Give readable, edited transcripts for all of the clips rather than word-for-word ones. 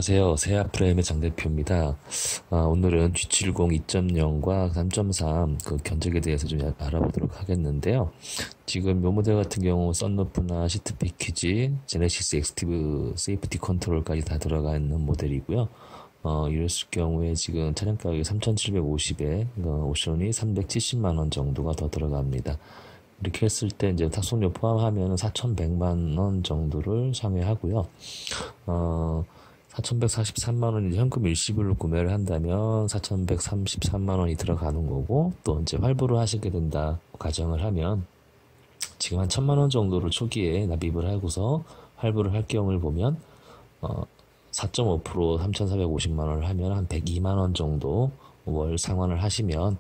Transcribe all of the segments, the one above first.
안녕하세요. 세아프레임의 장 대표입니다. 오늘은 G70 2.0과 3.3 그 견적에 대해서 좀 알아보도록 하겠는데요. 지금 요 모델 같은 경우 썬루프나 시트 패키지, 제네시스 액티브 세이프티 컨트롤까지 다 들어가 있는 모델이고요. 이랬을 경우에 지금 차량 가격이 3,750에 옵션이 370만 원 정도가 더 들어갑니다. 이렇게 했을 때 이제 탁송료 포함하면 4,100만 원 정도를 상회하고요. 4,143만 원이 현금 일시불로 구매를 한다면 4,133만 원이 들어가는 거고, 또 이제 활부를 하시게 된다 가정을 하면 지금 한 1,000만 원 정도를 초기에 납입을 하고서 활부를 할 경우를 보면 4.5% 3,450만 원을 하면 한 102만 원 정도 월 상환을 하시면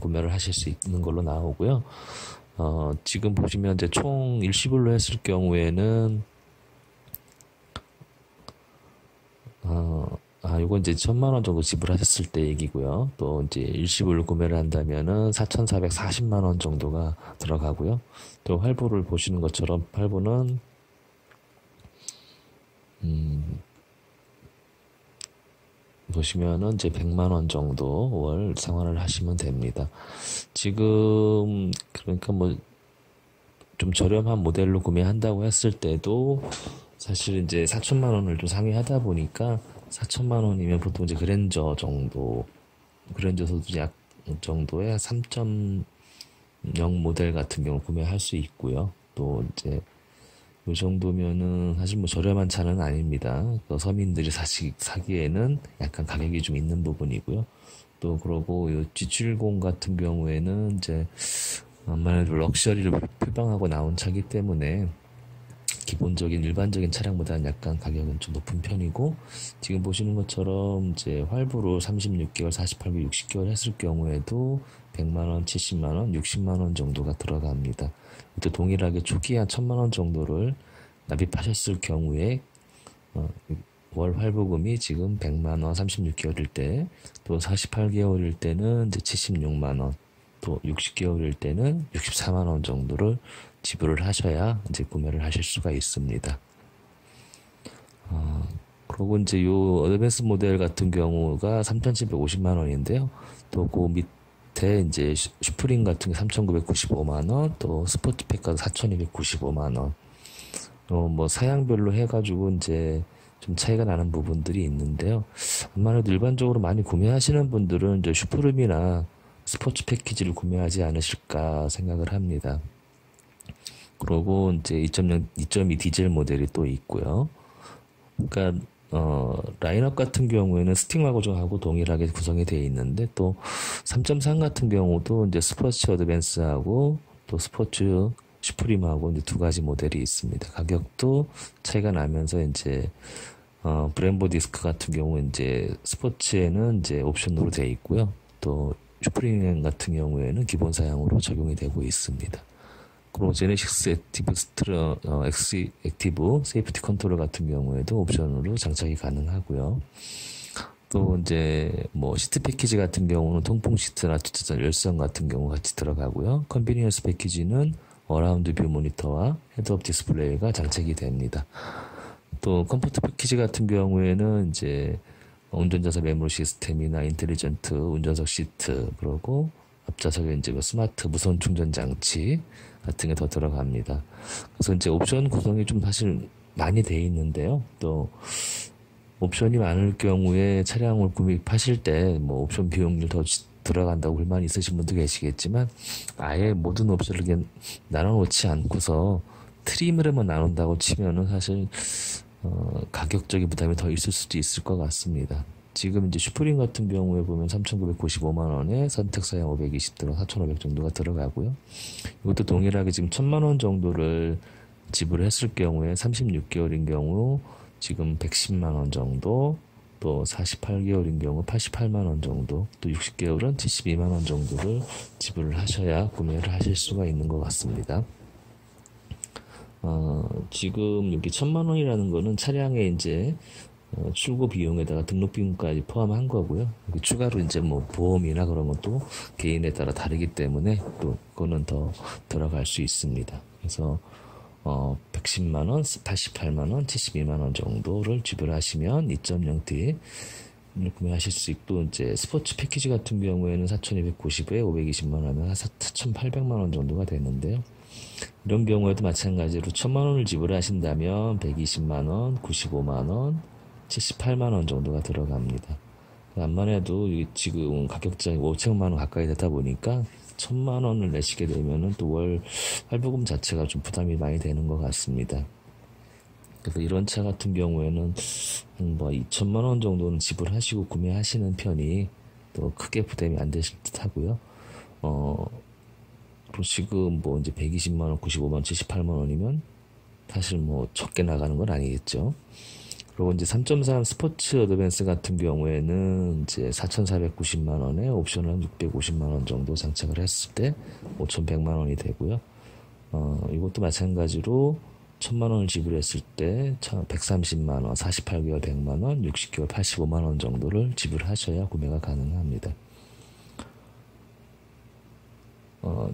구매를 하실 수 있는 걸로 나오고요. 지금 보시면 이제 총 일시불로 했을 경우에는 요건 이제 1,000만 원 정도 지불하셨을 때 얘기고요. 또 이제 일시불로 구매를 한다면은 4,440만 원 정도가 들어가고요. 또 활부를 보시는 것처럼 활부는 보시면은 이제 100만 원 정도 월 상환을 하시면 됩니다. 지금 그러니까 뭐 좀 저렴한 모델로 구매한다고 했을 때도 사실 이제 4천만 원을 좀 상회하다 보니까 4천만 원이면 보통 이제 그랜저 정도, 그랜저 소득약 정도의 3.0 모델 같은 경우 구매할 수 있고요. 또 이제 이 정도면은 사실 뭐 저렴한 차는 아닙니다. 서민들이 사기에는 약간 가격이 좀 있는 부분이고요. 또 그러고 이 G70 같은 경우에는 이제 아무래도 럭셔리를 표방하고 나온 차기 때문에 기본적인 일반적인 차량보다는 약간 가격은 좀 높은 편이고, 지금 보시는 것처럼 이제 활부로 36개월, 48개월, 60개월 했을 경우에도 100만 원, 70만 원, 60만 원 정도가 들어갑니다. 또 동일하게 초기에 한 1,000만 원 정도를 납입하셨을 경우에 월 활부금이 지금 100만 원, 36개월일 때, 또 48개월일 때는 이제 76만 원, 또 60개월일 때는 64만 원 정도를 지불을 하셔야 이제 구매를 하실 수가 있습니다. 그리고 이제 요 어드밴스 모델 같은 경우가 3,750만 원인데요. 또 그 밑에 이제 슈프림 같은 게 3,995만 원, 또 스포츠팩가 4,295만 원. 뭐 사양별로 해가지고 이제 좀 차이가 나는 부분들이 있는데요. 아무래도 일반적으로 많이 구매하시는 분들은 이제 슈프림이나 스포츠 패키지를 구매하지 않으실까 생각을 합니다. 그리고 이제 2.0, 2.2 디젤 모델이 또 있고요. 그러니까 라인업 같은 경우에는 스틱마 고정하고 동일하게 구성이 되어 있는데, 또 3.3 같은 경우도 이제 스포츠 어드밴스하고 또 스포츠 슈프림하고 이제 두 가지 모델이 있습니다. 가격도 차이가 나면서 이제 브렘보 디스크 같은 경우 이제 스포츠에는 이제 옵션으로 되어 있고요. 또 슈프림 같은 경우에는 기본 사양으로 적용이 되고 있습니다. 그리고 제네시스 액티브 세이프티 컨트롤 같은 경우에도 옵션으로 장착이 가능하고요. 또 이제 뭐 시트 패키지 같은 경우는 통풍 시트나 주차장 열선 같은 경우 같이 들어가고요. 컨비니언스 패키지는 어라운드 뷰 모니터와 헤드업 디스플레이가 장착이 됩니다. 또 컴포트 패키지 같은 경우에는 이제 운전자석 메모리 시스템이나 인텔리전트 운전석 시트, 그리고 앞좌석에 이제 스마트 무선 충전 장치 같은 게 더 들어갑니다. 그래서 이제 옵션 구성이 좀 사실 많이 돼 있는데요. 또 옵션이 많을 경우에 차량을 구입하실 때 뭐 옵션 비용률 더 들어간다고 불만 있으신 분도 계시겠지만, 아예 모든 옵션을 그냥 나눠놓지 않고서 트림으로만 나눈다고 치면은 사실 가격적인 부담이 더 있을 수도 있을 것 같습니다. 지금 이제 슈프림 같은 경우에 보면 3,995만 원에 선택 사양 520도로 4,500 정도가 들어가고요. 이것도 동일하게 지금 1,000만 원 정도를 지불했을 경우에 36개월인 경우 지금 110만 원 정도, 또 48개월인 경우 88만 원 정도, 또 60개월은 72만 원 정도를 지불을 하셔야 구매를 하실 수가 있는 것 같습니다. 지금 여기 1,000만 원이라는 거는 차량에 이제 출고 비용에다가 등록 비용까지 포함한 거고요. 추가로 이제 뭐 보험이나 그런 것도 개인에 따라 다르기 때문에 또 그거는 더 들어갈 수 있습니다. 그래서 110만 원, 88만 원, 72만 원 정도를 지불하시면 2.0T 구매하실 수 있고, 이제 스포츠 패키지 같은 경우에는 4,290에 520만 원 하면 4,800만 원 정도가 되는데요. 이런 경우에도 마찬가지로 1,000만 원을 지불하신다면 120만 원, 95만 원, 78만 원 정도가 들어갑니다. 암만 해도 지금 가격장이 5천만 원 가까이 되다 보니까 1,000만 원을 내시게 되면은 또 월 할부금 자체가 좀 부담이 많이 되는 것 같습니다. 그래서 이런 차 같은 경우에는 뭐 2천만 원 정도는 지불하시고 구매하시는 편이 또 크게 부담이 안 되실 듯 하고요. 지금 뭐 이제 120만 원, 95만 원, 78만 원이면 사실 뭐 적게 나가는 건 아니겠죠. 그리고 이제 3.3 스포츠 어드밴스 같은 경우에는 이제 4,490만 원에 옵션을 650만 원 정도 장착을 했을 때 5,100만 원이 되고요. 이것도 마찬가지로 1,000만 원을 지불했을 때 130만 원, 48개월 100만 원, 60개월 85만 원 정도를 지불하셔야 구매가 가능합니다.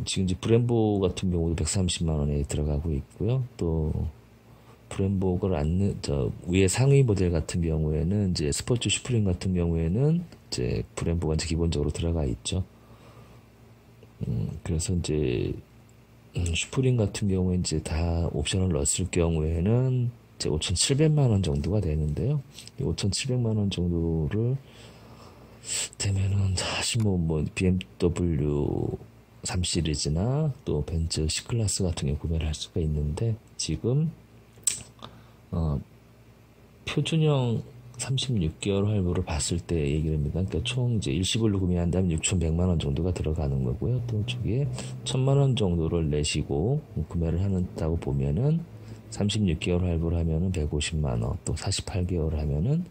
지금 이제 브렘보 같은 경우도 130만 원에 들어가고 있고요. 또 브렘보를 위에 상위 모델 같은 경우에는 이제 스포츠 슈프림 같은 경우에는 이제 브렘보가 이제 기본적으로 들어가 있죠. 그래서 이제 슈프림 같은 경우에 이제 다 옵션을 넣었을 경우에는 이제 5,700만 원 정도가 되는데요. 이 5,700만 원 정도를 되면은 사실 뭐 BMW 3 시리즈나 또 벤츠 C클래스 같은 경우 구매를 할 수가 있는데, 지금 표준형 36개월 할부를 봤을 때 얘기를 합니다. 그러니까 총 이제 일시불로 구매한다면 6,100만 원 정도가 들어가는 거고요. 또 저기에 1,000만 원 정도를 내시고 구매를 한다고 보면은 36개월 할부를 하면은 150만 원, 또 48개월 하면은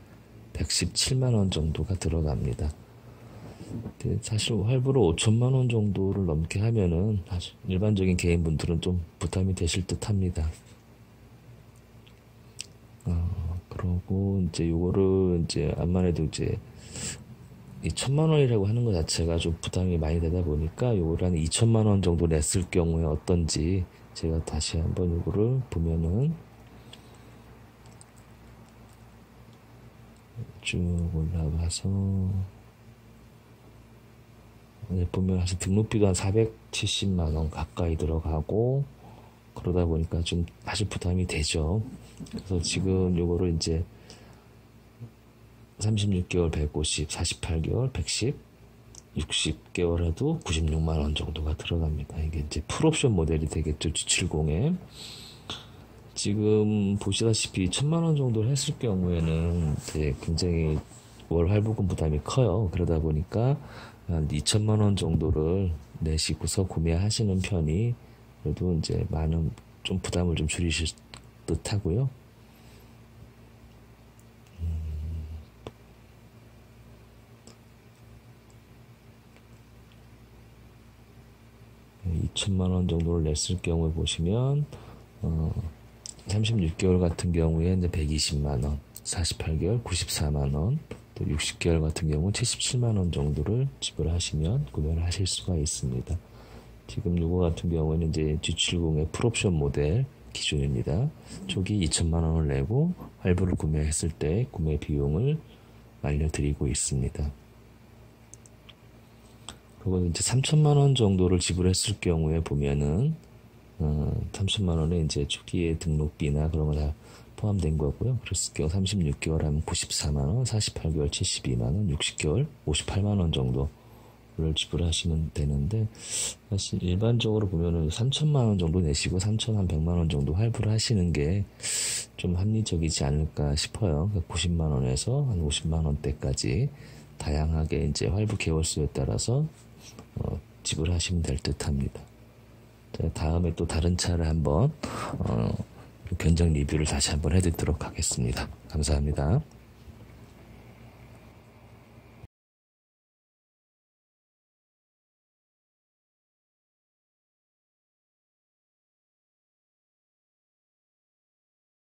117만 원 정도가 들어갑니다. 사실 할부로 5천만 원 정도를 넘게 하면은 사실 일반적인 개인분들은 좀 부담이 되실 듯합니다. 그러고 이제 요거를 이제 암만 해도 이제 이 1,000만 원이라고 하는 것 자체가 좀 부담이 많이 되다 보니까 요거를 한 2천만 원 정도 냈을 경우에 어떤지 제가 다시 한번 요거를 보면은 쭉 올라가서 보면 사실 등록비도 한 470만 원 가까이 들어가고 그러다 보니까 좀 사실 부담이 되죠. 그래서 지금 요거를 이제 36개월 150, 48개월 110, 60개월 해도 96만 원 정도가 들어갑니다. 이게 이제 풀옵션 모델이 되겠죠. G70에. 지금 보시다시피 1,000만 원 정도를 했을 경우에는 이제 굉장히 월 할부금 부담이 커요. 그러다 보니까 한 2천만 원 정도를 내시고서 구매하시는 편이 그래도 이제 많은 좀 부담을 좀 줄이실 듯 하고요. 2천만 원 정도를 냈을 경우에 보시면 36개월 같은 경우에 이제 120만 원, 48개월 94만 원, 또 60개월 같은 경우 77만 원 정도를 지불하시면 구매를 하실 수가 있습니다. 지금 요거 같은 경우에는 이제 G70의 풀옵션 모델 기준입니다. 초기 2천만 원을 내고 할부를 구매했을 때 구매 비용을 알려드리고 있습니다. 그리고 이제 3천만 원 정도를 지불했을 경우에 보면은 3천만 원에 이제 초기에 등록비나 그런 거 다 포함된 거고요. 그랬을 경우 36개월 하면 94만 원, 48개월 72만 원, 60개월 58만 원 정도를 지불하시면 되는데, 사실 일반적으로 보면은 3천만 원 정도 내시고 3,100만 원 정도 할부를 하시는 게 좀 합리적이지 않을까 싶어요. 90만 원에서 한 50만 원대까지 다양하게 이제 할부 개월수에 따라서 지불하시면 될 듯합니다. 다음에 또 다른 차를 한번 견적 리뷰를 다시 한번 해드리도록 하겠습니다. 감사합니다.